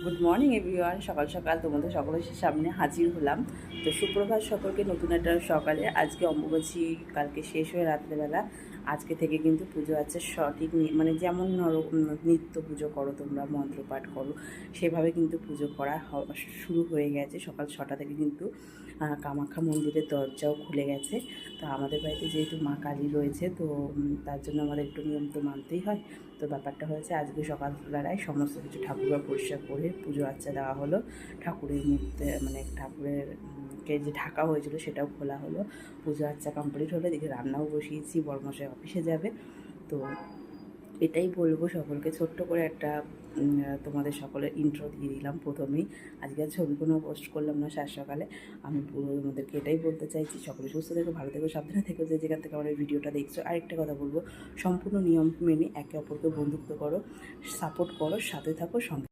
Good morning everyone. সকাল সকাল তোমাদের সকলের সামনে হাজির হলাম। তো সুপ্রভাত সকলকে। নতুন একটা সকালে আজকে অম্বুবাচী কালকে শেষ হয়ে রাত্রেবেলা আজকে থেকে কিন্তু পুজো আছে সঠিক মানে যেমন নিত্য পুজো করো তোমরা, মন্ত্রপাঠ করো, সেভাবে কিন্তু পুজো করা শুরু হয়ে গেছে। সকাল 6টা থেকে কিন্তু কামাখ্যা মন্দিরের দরজাও খুলে গেছে। তো আমাদের বাড়িতে যেহেতু মা কালী রয়েছে, তো তার জন্য আমাদের একটু নিয়ম তো মানতেই হয়। তো ব্যাপারটা হয়েছে আজকে সকালবেলায় সমস্ত কিছু ঠাকুরঘর পরিষ্কার করে পুজো আচ্চা দেওয়া হলো। ঠাকুরের মূর্তি মানে ঠাকুরের কে যে ঢাকা হয়েছিল সেটাও খোলা হলো। পুজো আচ্চা কমপ্লিট হলো, এদিকে রান্নাও বসিয়েছি, বড়মশাই অফিসে যাবে। তো এটাই বলবো সকলকে, ছোট্ট করে একটা তোমাদের সকলের ইন্ট্রো দিয়ে দিলাম প্রথমেই। আজকে আর ছবি কোনো পোস্ট করলাম না সাত সকালে। আমি পুরো তোমাদেরকে এটাই বলতে চাইছি, সকলে সুস্থ থেকো, ভালো থেকো, সাবধানে থেকো, যে যেখান থেকে আমার এই ভিডিওটা দেখছো। আরেকটা কথা বলবো, সম্পূর্ণ নিয়ম মেনে একে অপরকে বন্ধুত্ব করো, সাপোর্ট করো, সাথে থাকো, সঙ্গে